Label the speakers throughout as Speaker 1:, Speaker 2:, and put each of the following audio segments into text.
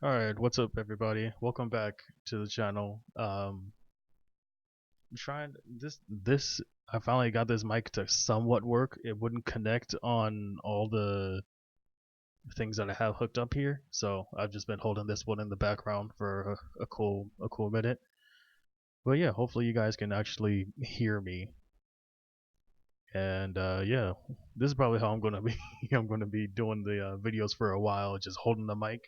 Speaker 1: All right, what's up, everybody? Welcome back to the channel. Trying this. I finally got this mic to somewhat work. It wouldn't connect on all the things that I have hooked up here, so I've just been holding this one in the background for a cool minute. But yeah, hopefully you guys can actually hear me. And yeah, this is probably how I'm gonna be. I'm gonna be doing the videos for a while, just holding the mic.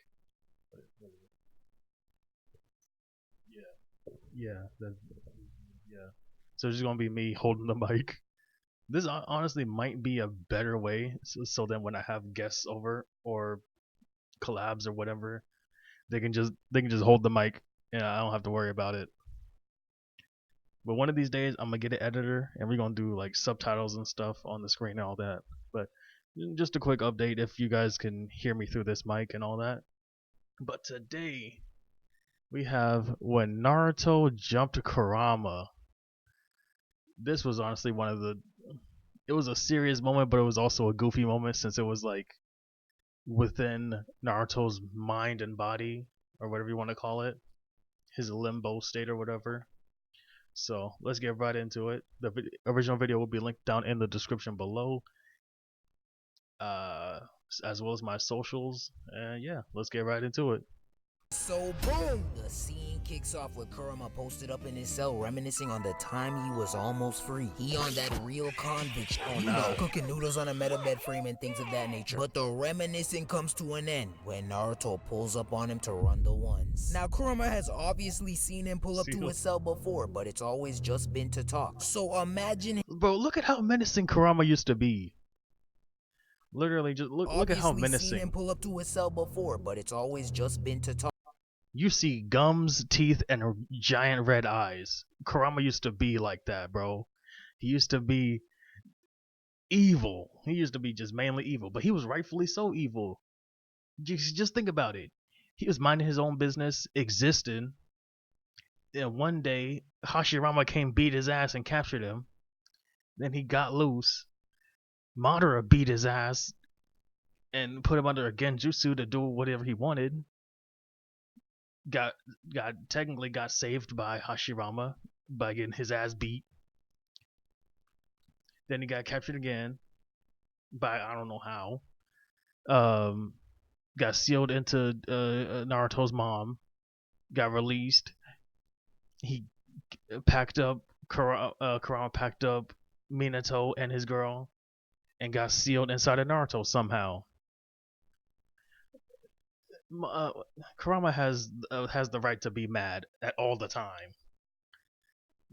Speaker 1: Yeah, yeah. So it's just gonna be me holding the mic. This honestly might be a better way, so then when I have guests over or collabs or whatever, they can just hold the mic and I don't have to worry about it. But one of these days, I'm gonna get an editor and we're gonna do like subtitles and stuff on the screen and all that. But just a quick update if you guys can hear me through this mic and all that. But today we have when Naruto jumped Kurama. This was honestly one of the it was a serious moment, but it was also a goofy moment since it was like within Naruto's mind and body, or whatever you want to call it, his limbo state or whatever. So let's get right into it. The original video will be linked down in the description below, uh, as well as my socials. And yeah, let's get right into it.
Speaker 2: So boom! The scene kicks off with Kurama posted up in his cell reminiscing on the time he was almost free. He on that real convict cooking noodles on a metal bed frame and things of that nature. But the reminiscing comes to an end when Naruto pulls up on him to run the ones. Now Kurama has obviously seen him pull up to his cell before, but it's always just been to talk. So imagine
Speaker 1: Bro, look at how menacing Kurama used to be. Literally, just look at how menacing.
Speaker 2: Seen him pull up to his cell before, but it's always just been to talk.
Speaker 1: You see gums, teeth, and giant red eyes. Kurama used to be like that, bro. He used to be evil. He used to be just mainly evil, but he was rightfully so evil. Just think about it. He was minding his own business, existing. And one day, Hashirama came, beat his ass, and captured him. Then he got loose. Madara beat his ass and put him under a genjutsu to do whatever he wanted. Got technically got saved by Hashirama by getting his ass beat. Then he got captured again by I don't know how. Got sealed into Naruto's mom. Got released. He packed up Kurama packed up Minato and his girl and got sealed inside of Naruto somehow. Kurama has the right to be mad at all the time.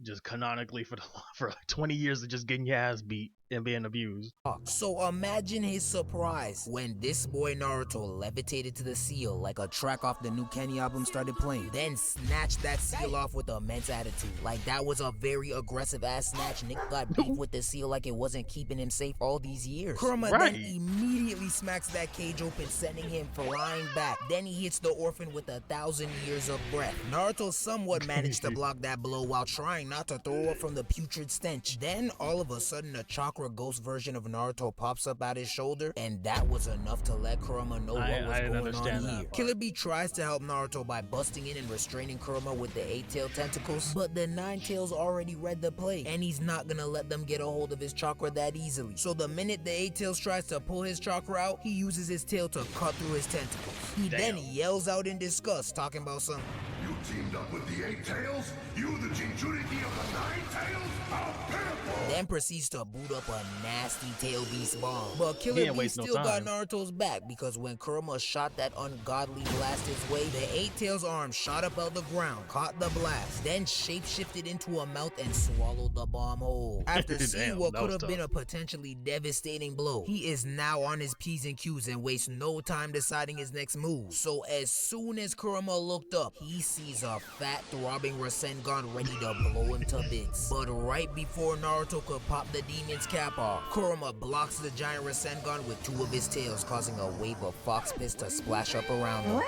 Speaker 1: Just canonically for like 20 years of just getting your ass beat and being abused.
Speaker 2: So imagine his surprise when this boy Naruto levitated to the seal like a track off the new Kenny album started playing, then snatched that seal off with immense attitude. Like that was a very aggressive ass snatch. Nick got beef with the seal like it wasn't keeping him safe all these years. Kurama then immediately smacks that cage open, sending him flying back. Then he hits the orphan with 1,000 years of breath. Naruto somewhat managed to block that blow while trying not to throw up from the putrid stench. Then all of a sudden a chakra ghost version of Naruto pops up at his shoulder, and that was enough to let Kurama know what was going on here. Killer Bee tries to help Naruto by busting in and restraining Kurama with the 8-tailed tentacles, but the 9-tails already read the play, and he's not gonna let them get a hold of his chakra that easily. So the minute the 8-tails tries to pull his chakra out, he uses his tail to cut through his tentacles. He then yells out in disgust, talking about something.
Speaker 3: You teamed up with the 8-tails? You the Jinchuriki of the 9-tails? How pitiful!
Speaker 2: Then proceeds to boot up a nasty tail beast bomb. But Killer Bee still got Naruto's back because when Kurama shot that ungodly blast his way, the 8-tails arm shot up out the ground, caught the blast, then shapeshifted into a mouth and swallowed the bomb whole. After seeing what could have been a potentially devastating blow, he is now on his P's and Q's and wastes no time deciding his next move. So as soon as Kurama looked up, he sees a fat throbbing Rasengan ready to blow him to bits. But right before Naruto could pop the demon's cap off, Kurama blocks the giant Rasengan with 2 of his tails, causing a wave of fox piss to splash up around him.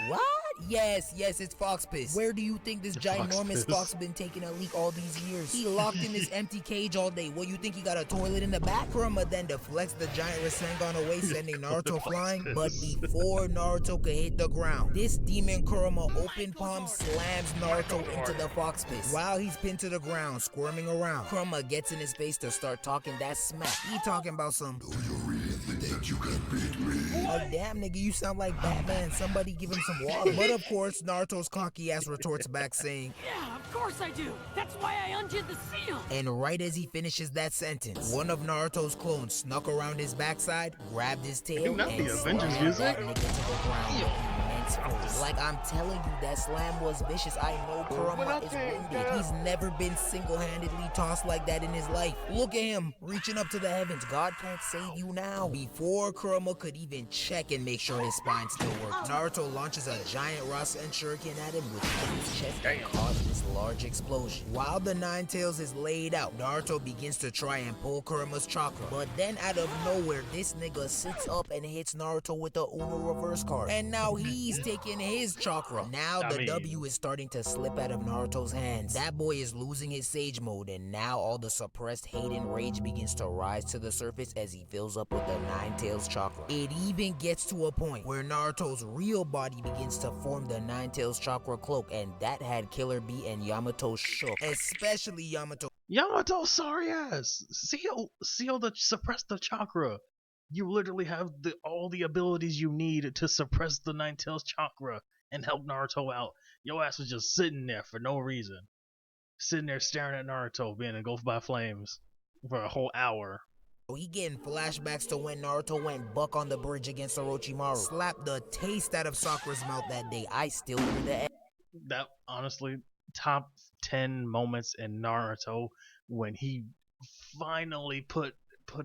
Speaker 2: What? Yes, it's fox piss. Where do you think this ginormous
Speaker 1: piss.
Speaker 2: fox been taking a leak all these years? He locked in this empty cage all day. What, you think he got a toilet in the back? Kurama then deflects the giant Rasengan away, sending Naruto flying. But before Naruto could hit the ground, this demon Kurama open palm slams Naruto into the fox piss. While he's pinned to the ground, squirming around, Kurama gets in his face to start talking that smack. He talking about some,
Speaker 3: Do you really think that you can beat me?
Speaker 2: oh damn nigga, you sound like Batman, somebody give him some water. But of course, Naruto's cocky ass retorts back saying,
Speaker 4: Yeah, of course I do. That's why I undid the seal.
Speaker 2: and right as he finishes that sentence, one of Naruto's clones snuck around his backside, grabbed his tail,
Speaker 1: Not
Speaker 2: and
Speaker 1: the Avengers
Speaker 2: slammed
Speaker 1: music.
Speaker 2: that nigga to the ground with immense force. Like I'm telling you, that slam was vicious. I know Kurama is winded. He's never been single-handedly tossed like that in his life. Look at him, reaching up to the heavens. God can't save you now. Before Kurama could even check and make sure his spine still worked, Naruto launches a giant Rasen Shuriken at him with his chest and causes this large explosion. While the Nine Tails is laid out, Naruto begins to try and pull Kurama's chakra. But then out of nowhere, this nigga sits up and hits Naruto with the Uno reverse card. And now he's taking his chakra. Now the W is starting to slip out of Naruto's hands. That boy is losing his Sage mode, and now all the suppressed hate and rage begins to rise to the surface as he fills up with the Nine Tails chakra. It even gets to a point where Naruto's real body begins to form the Nine Tails chakra cloak, and that had Killer Bee and Yamato shook, especially Yamato.
Speaker 1: Yamato, sorry ass. Seal the suppress the chakra. You literally have all the abilities you need to suppress the Nine Tails chakra and help Naruto out. Your ass was just sitting there for no reason. Sitting there staring at Naruto being engulfed by flames for a whole hour.
Speaker 2: He getting flashbacks to when Naruto went buck on the bridge against Orochimaru. Slapped the taste out of Sakura's mouth that day. I still hear the
Speaker 1: That honestly, top 10 moments in Naruto when he finally put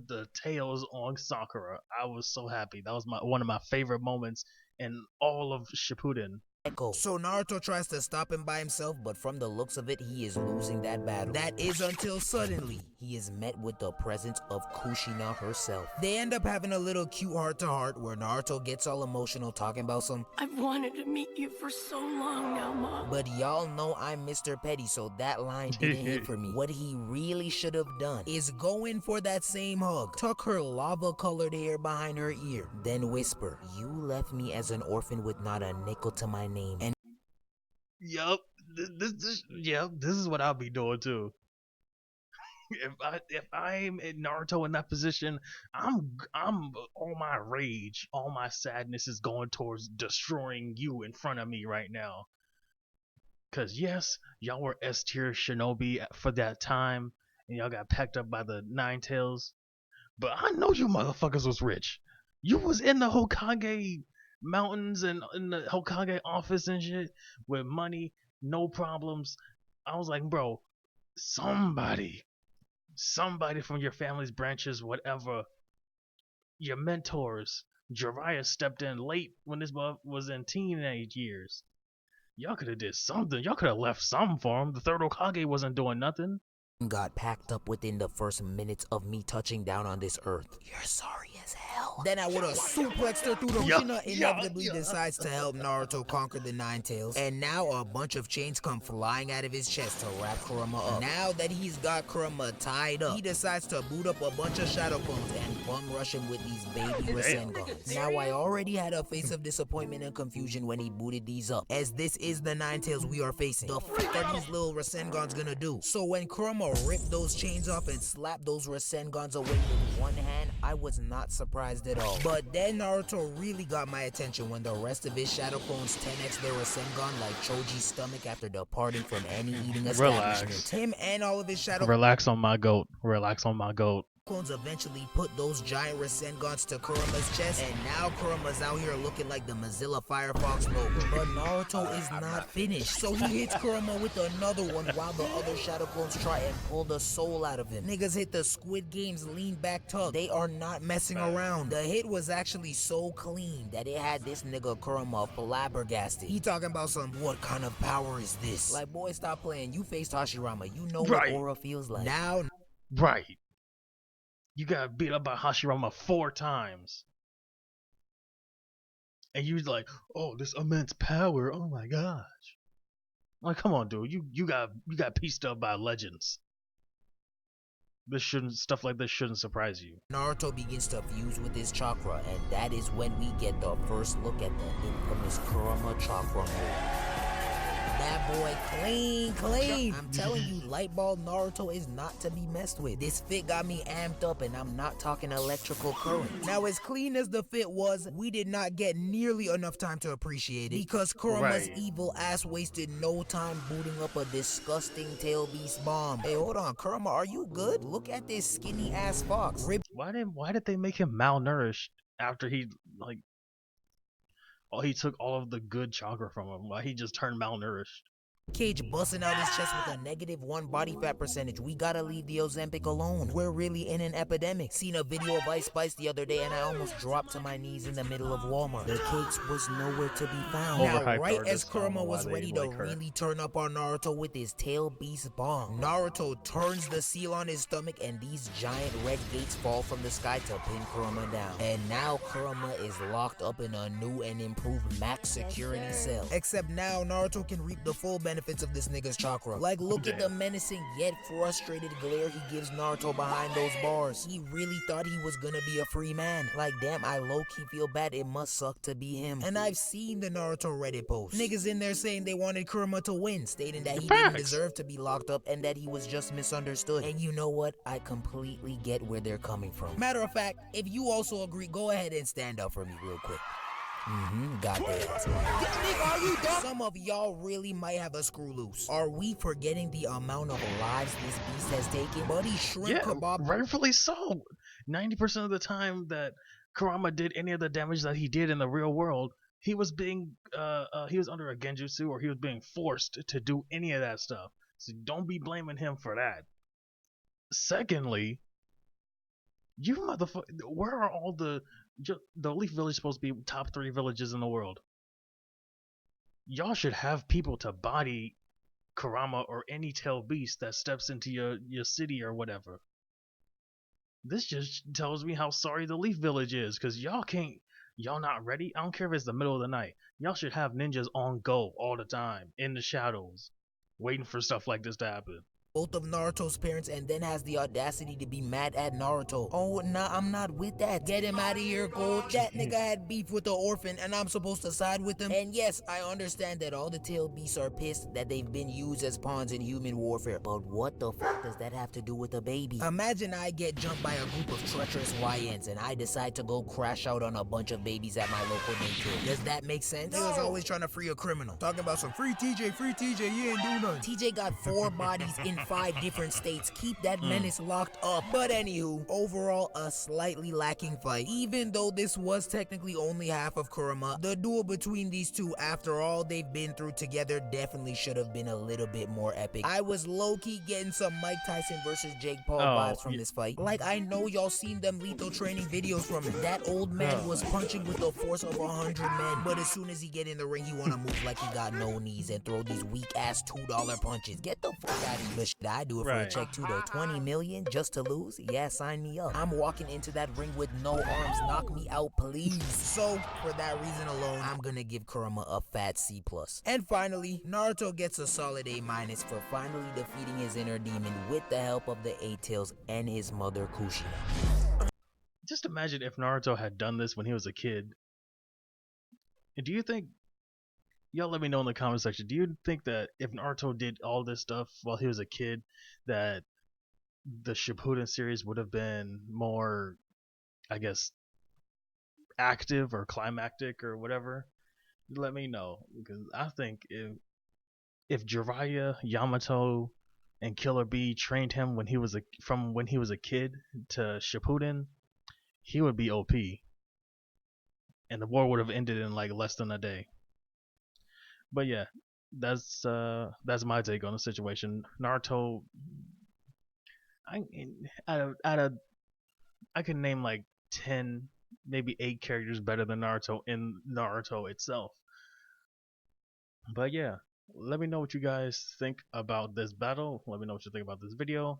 Speaker 1: the tails on Sakura. I was so happy. That was one of my favorite moments in all of Shippuden.
Speaker 2: echo. So Naruto tries to stop him by himself, but from the looks of it, he is losing that battle. That is until suddenly, he is met with the presence of Kushina herself. They end up having a little cute heart-to-heart where Naruto gets all emotional talking about some,
Speaker 4: I've wanted to meet you for so long now, Mom.
Speaker 2: but y'all know I'm Mr. Petty, so that line didn't hit for me. What he really should have done is go in for that same hug, tuck her lava-colored hair behind her ear, then whisper, you left me as an orphan with not a nickel to my name. And
Speaker 1: Yup, this is what I'll be doing too. If I'm in Naruto in that position, I'm all my rage, all my sadness is going towards destroying you in front of me right now. Cause yes, y'all were S tier shinobi for that time, and y'all got packed up by the Nine Tails. But I know you motherfuckers was rich. You was in the Hokage mountains and in the Hokage office and shit with money, no problems. I was like, bro, somebody from your family's branches, whatever, your mentors. Jiraiya stepped in late when this buff was in teenage years. Y'all could have did something. Y'all could have left something for him. The third Hokage wasn't doing nothing.
Speaker 2: got packed up within the first minutes of me touching down on this earth. You're sorry as hell. Then I would have suplexed her through the Kushina inevitably decides to help Naruto conquer the Nine Tails. And now a bunch of chains come flying out of his chest to wrap Kurama up. Now that he's got Kurama tied up, he decides to boot up a bunch of shadow clones and bum rush him with these baby Rasengans. Now I already had a face of disappointment and confusion when he booted these up, as this is the Nine Tails we are facing. The fuck are these little Rasengans gonna do? So when Kurama ripped those chains off and slapped those Rasengans away with one hand, I was not surprised at all. But then Naruto really got my attention when the rest of his shadow clones 10x their Rasengan like Choji's stomach after departing from any eating establishment. Him and all of his shadow
Speaker 1: Relax on my goat. Relax on my goat.
Speaker 2: clones eventually put those giant Rasengans to Kurama's chest, and now Kurama's out here looking like the Mozilla Firefox logo. But Naruto is not finished, so he hits Kurama with another one while the other shadow clones try and pull the soul out of him. Niggas hit the Squid Game's lean back tug. They are not messing around. The hit was actually so clean that it had this nigga Kurama flabbergasted. He talking about some, what kind of power is this? Like, boy, stop playing. You faced Hashirama. You know what aura feels like. Now,
Speaker 1: Right. You got beat up by Hashirama 4 times. and you're like, oh, this immense power, oh my gosh. Like, come on, dude, you got pieced up by legends. Stuff like this shouldn't surprise you.
Speaker 2: Naruto begins to fuse with his chakra, and that is when we get the first look at the infamous Kurama chakra move. That boy clean. I'm telling you, Lightball Naruto is not to be messed with. This fit got me amped up, and I'm not talking electrical current. Now, as clean as the fit was, we did not get nearly enough time to appreciate it, because Kurama's
Speaker 1: Right.
Speaker 2: evil ass wasted no time booting up a disgusting tail beast bomb. Hey, hold on, Kurama, are you good? Look at this skinny ass fox.
Speaker 1: Why did they make him malnourished after he like he took all of the good chakra from him? Why he just turned malnourished?
Speaker 2: Cage busting out his chest with a -1 body fat percentage. We gotta leave the Ozempic alone. We're really in an epidemic. Seen a video of Ice Spice the other day and I almost dropped to my knees in the middle of Walmart. The cakes was nowhere to be found. Now,
Speaker 1: Overhyped
Speaker 2: right as
Speaker 1: artist, I don't
Speaker 2: Kurama
Speaker 1: know why
Speaker 2: was
Speaker 1: they
Speaker 2: ready to
Speaker 1: like her.
Speaker 2: really turn up on Naruto with his tail beast bomb, Naruto turns the seal on his stomach and these giant red gates fall from the sky to pin Kurama down. And now Kurama is locked up in a new and improved max security cell. Except now Naruto can reap the full benefits of this nigga's chakra. Like, look at the menacing yet frustrated glare he gives Naruto behind those bars. He really thought he was gonna be a free man. Like, damn, I low-key feel bad. It must suck to be him. And I've seen the Naruto Reddit posts. Niggas in there saying they wanted Kurama to win, stating that he didn't deserve to be locked up and that he was just misunderstood. And you know what? I completely get where they're coming from. Matter of fact, if you also agree, go ahead and stand up for me real quick. Got that. Nigga, are you dumb? Some of y'all really might have a screw loose. Are we forgetting the amount of lives this beast has taken? Buddy Shrimp Kebab.
Speaker 1: Rightfully so. 90% of the time that Kurama did any of the damage that he did in the real world, he was being he was under a genjutsu or he was being forced to do any of that stuff. So don't be blaming him for that. Secondly, you motherfucker, where are all the Leaf Village supposed to be top 3 villages in the world? Y'all should have people to body Kurama or any tail beast that steps into your city or whatever. This just tells me how sorry the Leaf Village is, because y'all not ready. I don't care if it's the middle of the night. Y'all should have ninjas on go all the time in the shadows, waiting for stuff like this to happen.
Speaker 2: Both of Naruto's parents and then has the audacity to be mad at Naruto. Oh, nah, I'm not with that. Get him out of here, Gold. That nigga had beef with the orphan and I'm supposed to side with him. And yes, I understand that all the tail beasts are pissed that they've been used as pawns in human warfare. But what the fuck does that have to do with a baby? Imagine I get jumped by a group of treacherous YNs and I decide to go crash out on a bunch of babies at my local daycare. Does that make sense? They was always trying to free a criminal. Talking about some free TJ, you ain't do nothing. TJ got 4 bodies in 5 different states. Keep that menace locked up. But anywho, overall a slightly lacking fight. Even though this was technically only half of Kurama, the duel between these two after all they've been through together definitely should have been a little bit more epic. I was low-key getting some Mike Tyson versus Jake Paul vibes from this fight. Like, I know y'all seen them lethal training videos from him. That old man was punching with the force of 100 men, but as soon as he get in the ring, he wanna move like he got no knees and throw these weak-ass $2 punches. Get the fuck out of here. But shit, I do it for a check too though. 20 million just to lose? Yeah, sign me up. I'm walking into that ring with no arms. Knock me out, please. So, for that reason alone, I'm gonna give Kurama a fat C+. And finally, Naruto gets a solid A- for finally defeating his inner demon with the help of the 8 Tails and his mother Kushina.
Speaker 1: Just imagine if Naruto had done this when he was a kid. Do you think, y'all let me know in the comment section, do you think that if Naruto did all this stuff while he was a kid, that the Shippuden series would have been more, I guess, active or climactic or whatever? Let me know, because I think if Jiraiya, Yamato, and Killer Bee trained him when he was a kid to Shippuden, he would be OP, and the war would have ended in like less than a day. But yeah, that's my take on the situation. Naruto, I can name like 10, maybe 8 characters better than Naruto in Naruto itself. But yeah, let me know what you guys think about this battle. Let me know what you think about this video.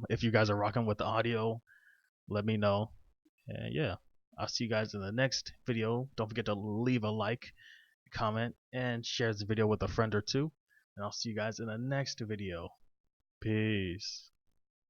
Speaker 1: If you guys are rocking with the audio, let me know. And yeah. I'll see you guys in the next video. Don't forget to leave a like, comment, and share this video with a friend or two. And I'll see you guys in the next video. Peace.